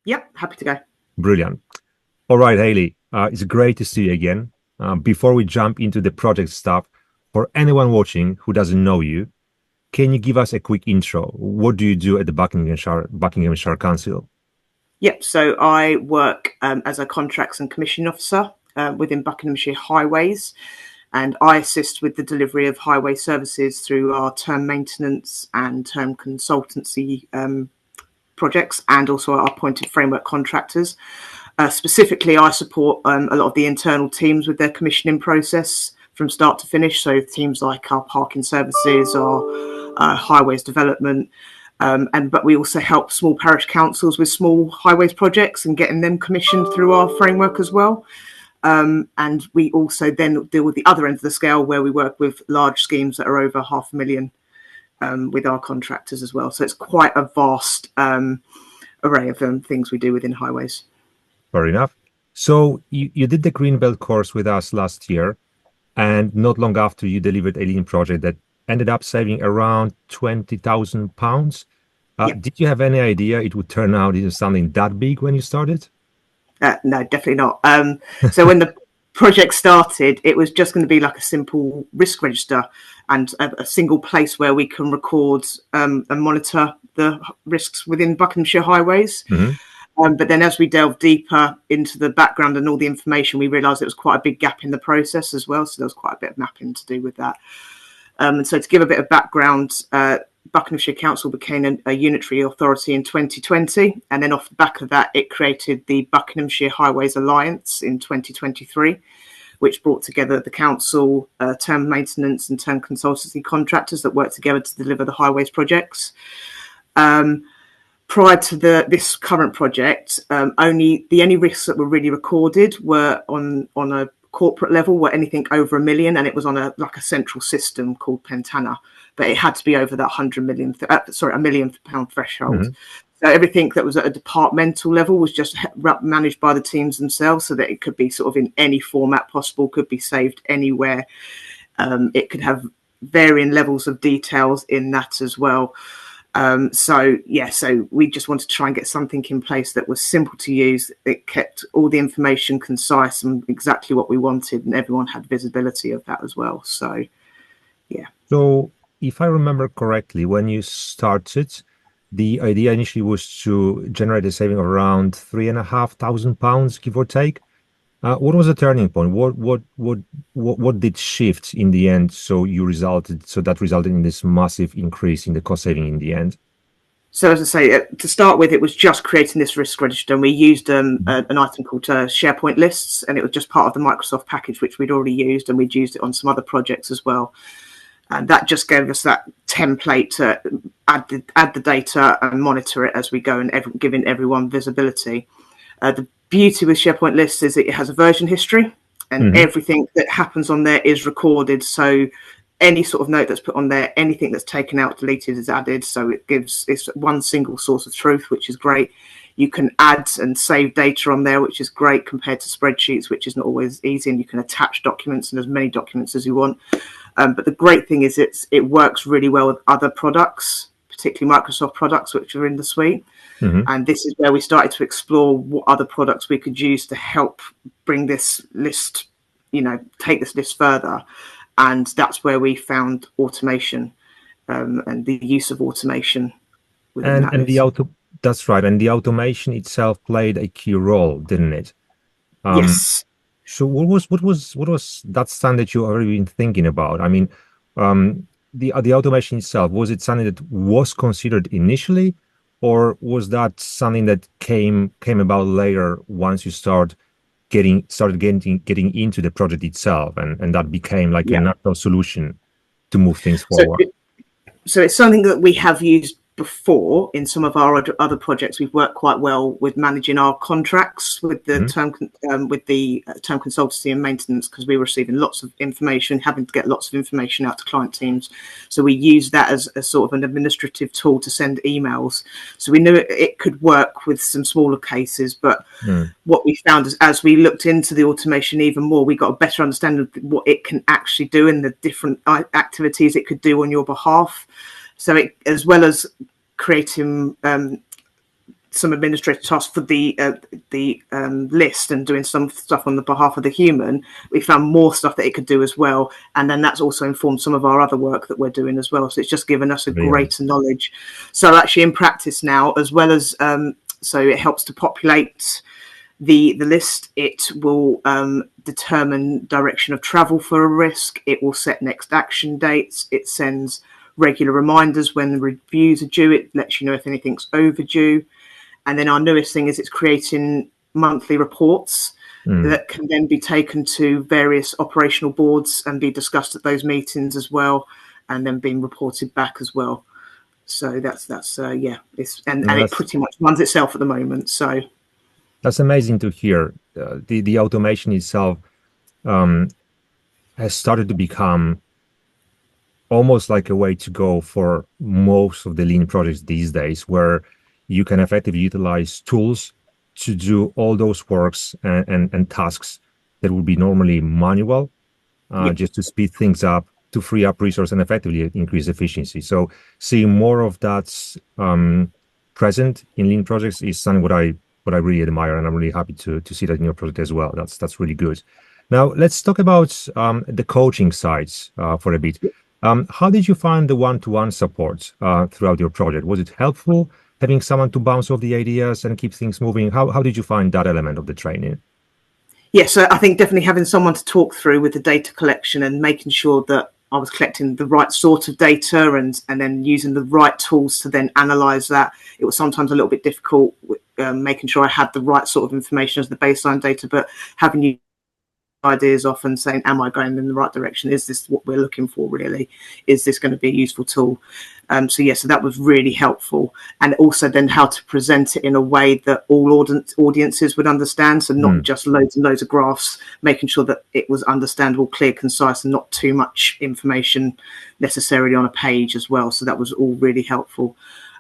Yep, happy to go. Brilliant. All right, Hayley, it's great to see you again. Before we jump into the project stuff, for anyone watching who doesn't know you, can you give us a quick intro? What do you do at the Buckinghamshire Council? Yep, so I work as a contracts and commission officer within Buckinghamshire Highways, and I assist with the delivery of highway services through our term maintenance and term consultancy projects, and also our appointed framework contractors. Specifically, I support a lot of the internal teams with their commissioning process from start to finish. So teams like our parking services, our highways development, but we also help small parish councils with small highways projects and getting them commissioned through our framework as well. And we also then deal with the other end of the scale where we work with large schemes that are over £500,000 with our contractors as well. So it's quite a vast array of things we do within highways. Fair enough. So you did the Greenbelt course with us last year, and not long after you delivered a lean project that ended up saving around £20,000. Yep. Did you have any idea it would turn out into something that big when you started? No, definitely not. So when the project started, it was just going to be like a simple risk register and a single place where we can record and monitor the risks within Buckinghamshire Highways. Mm-hmm. But then as we delved deeper into the background and all the information, we realised there was quite a big gap in the process as well. So there was quite a bit of mapping to do with that. And so to give a bit of background, Buckinghamshire Council became a unitary authority in 2020. And then off the back of that, it created the Buckinghamshire Highways Alliance in 2023, which brought together the council, term maintenance and term consultancy contractors that work together to deliver the highways projects. Prior to this current project, only risks that were really recorded were on a corporate level, were anything over £1 million, and it was on a central system called Pentana, but it had to be over that £1 million threshold. Mm-hmm. So everything that was at a departmental level was just managed by the teams themselves, so that it could be sort of in any format possible, could be saved anywhere. It could have varying levels of details in that as well. So we just wanted to try and get something in place that was simple to use. It kept all the information concise and exactly what we wanted, and everyone had visibility of that as well. So, yeah. So, if I remember correctly, when you started, the idea initially was to generate a saving of around £3,500, give or take. What was the turning point? What did shift in the end? So that resulted in this massive increase in the cost saving in the end. So as I say, to start with, it was just creating this risk register, and we used an item called SharePoint lists, and it was just part of the Microsoft package which we'd already used, and we'd used it on some other projects as well. And that just gave us that template to add the data and monitor it as we go, and giving everyone visibility. The beauty with SharePoint lists is it has a version history, and everything that happens on there is recorded. So any sort of note that's put on there, anything that's taken out, deleted, is added. So it's one single source of truth, which is great. You can add and save data on there, which is great compared to spreadsheets, which is not always easy. And you can attach documents and as many documents as you want. But the great thing is it works really well with other products, particularly Microsoft products, which are in the suite. Mm-hmm. And this is where we started to explore what other products we could use to help bring this list, take this list further. And that's where we found automation and the use of automation. That's right. And the automation itself played a key role, didn't it? Yes. So what was that standard you already been thinking about? I mean, the automation itself, was it something that was considered initially, or was that something that came about later once you started getting into the project itself, and that became like a natural solution to move things forward? So it's something that we have used before in some of our other projects. We've worked quite well with managing our contracts with the term consultancy and maintenance, because we were receiving lots of information, having to get lots of information out to client teams. So we used that as a sort of an administrative tool to send emails. So we knew it could work with some smaller cases, but what we found is as we looked into the automation even more, we got a better understanding of what it can actually do and the different activities it could do on your behalf. So it, as well as creating some administrative tasks for the list and doing some stuff on the behalf of the human, we found more stuff that it could do as well. And then that's also informed some of our other work that we're doing as well. So it's just given us a greater knowledge. So actually in practice now, as well as, so it helps to populate the list. It will determine direction of travel for a risk. It will set next action dates. It sends regular reminders when the reviews are due. It lets you know if anything's overdue. And then our newest thing is it's creating monthly reports that can then be taken to various operational boards and be discussed at those meetings as well, and then being reported back as well. So that's yeah, and it pretty much runs itself at the moment. So that's amazing to hear. The automation itself has started to become almost like a way to go for most of the lean projects these days, where you can effectively utilize tools to do all those works and tasks that would be normally manual, just to speed things up, to free up resource and effectively increase efficiency. So seeing more of that present in lean projects is something what I really admire, and I'm really happy to see that in your project as well. That's really good. Now let's talk about the coaching sides for a bit. How did you find the one-to-one support throughout your project? Was it helpful having someone to bounce off the ideas and keep things moving? How did you find that element of the training? Yes, so I think definitely having someone to talk through with the data collection and making sure that I was collecting the right sort of data and then using the right tools to then analyze that. It was sometimes a little bit difficult making sure I had the right sort of information as the baseline data, but having you ideas off and saying, am I going in the right direction? Is this what we're looking for really? Is this going to be a useful tool? So that was really helpful. And also then how to present it in a way that all audiences would understand. So not just loads and loads of graphs, making sure that it was understandable, clear, concise, and not too much information necessarily on a page as well. So that was all really helpful.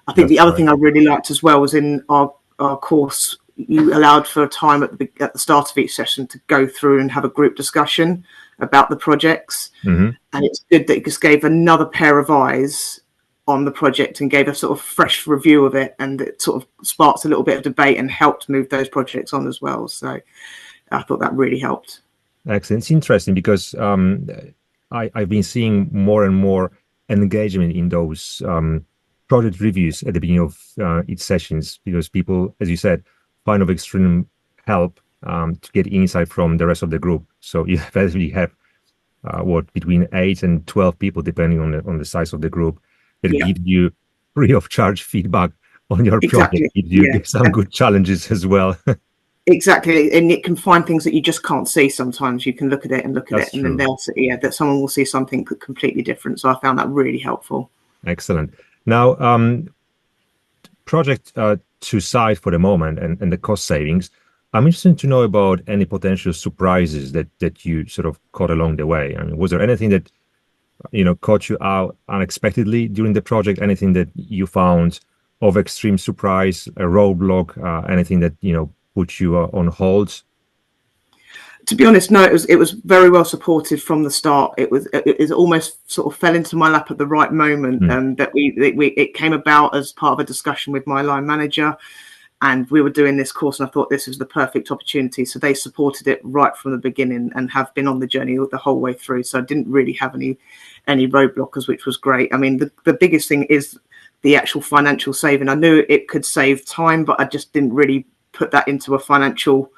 I think the other thing I really liked as well was in our course, you allowed for a time at the start of each session to go through and have a group discussion about the projects. And it's good that it just gave another pair of eyes on the project and gave a sort of fresh review of it, and it sort of sparked a little bit of debate and helped move those projects on as well. So I thought that really helped. Excellent. It's interesting because I've been seeing more and more engagement in those project reviews at the beginning of each sessions, because people, as you said, find of extreme help to get insight from the rest of the group. So you basically have between 8 and 12 people, depending on the size of the group, that give you free of charge feedback on your project. Gives you some good challenges as well. Exactly, and it can find things that you just can't see. Sometimes you can look at it, and then they'll see, that someone will see something completely different. So I found that really helpful. Excellent. Now, project to side for the moment and the cost savings. I'm interested to know about any potential surprises that you sort of caught along the way. I mean, was there anything that caught you out unexpectedly during the project? Anything that you found of extreme surprise, a roadblock, anything that put you on hold? To be honest, no. It was very well supported from the start. It almost sort of fell into my lap at the right moment, that it came about as part of a discussion with my line manager, and we were doing this course, and I thought this was the perfect opportunity. So they supported it right from the beginning and have been on the journey the whole way through. So I didn't really have any roadblockers, which was great. I mean, the biggest thing is the actual financial saving. I knew it could save time, but I just didn't really put that into a financial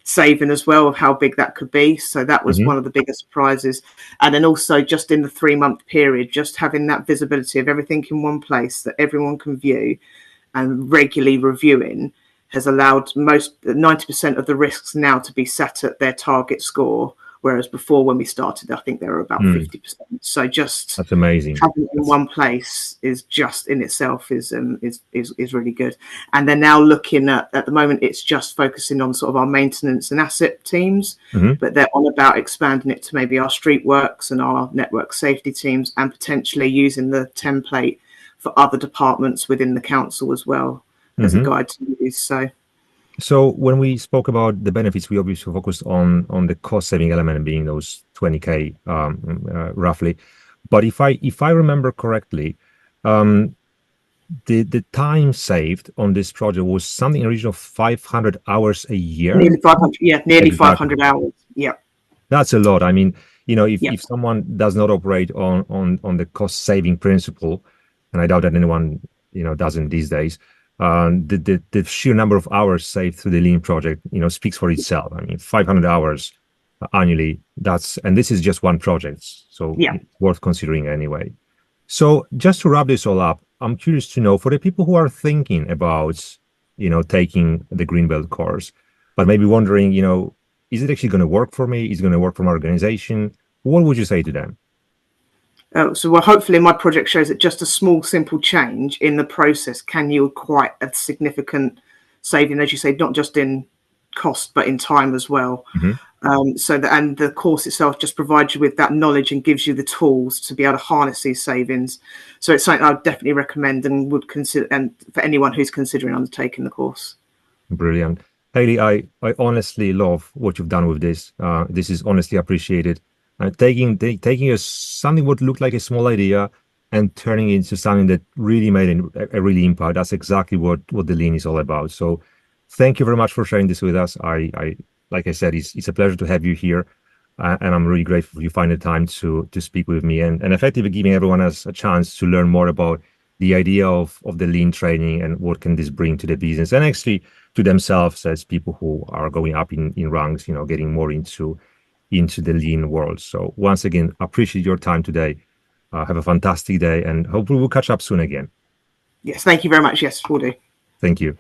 saving as well of how big that could be. So that was one of the biggest surprises. And then also just in the 3-month period, just having that visibility of everything in one place that everyone can view and regularly reviewing has allowed 90% of the risks now to be set at their target score, whereas before when we started, I think they were about 50%. So just that's amazing. Having it in one place is just in itself is really good. And they're now looking at the moment, it's just focusing on sort of our maintenance and asset teams, but they're on about expanding it to maybe our street works and our network safety teams, and potentially using the template for other departments within the council as well as a guide to use. So when we spoke about the benefits, we obviously focused on the cost saving element being those 20K roughly. But if I remember correctly, the time saved on this project was something in the region of 500 hours a year. Nearly 500, yeah, nearly Exactly. 500 hours. Yeah, That's a lot. I mean, yeah. if someone does not operate on the cost saving principle, and I doubt that anyone doesn't these days, the sheer number of hours saved through the Lean project speaks for itself. I mean, 500 hours annually. And this is just one project, so Yeah. it's worth considering anyway. So just to wrap this all up, I'm curious to know for the people who are thinking about taking the Greenbelt course, but maybe wondering is it actually going to work for me? Is it going to work for my organization? What would you say to them? Well, hopefully my project shows that just a small, simple change in the process can yield quite a significant saving, as you say, not just in cost, but in time as well. Mhm. And the course itself just provides you with that knowledge and gives you the tools to be able to harness these savings. So it's something I would definitely recommend and would consider, and for anyone who's considering undertaking the course. Brilliant. Hayley, I honestly love what you've done with this. This is honestly appreciated. Taking something what looked like a small idea and turning it into something that really made a really impact. That's exactly what the Lean is all about. So thank you very much for sharing this with us. I like I said, it's a pleasure to have you here. And I'm really grateful you find the time to speak with me and effectively giving everyone else a chance to learn more about the idea of the Lean training and what can this bring to the business and actually to themselves as people who are going up in ranks, getting more into the Lean world. So once again, appreciate your time today. Have a fantastic day and hopefully we'll catch up soon again. Yes, thank you very much. Yes, we'll do. Thank you.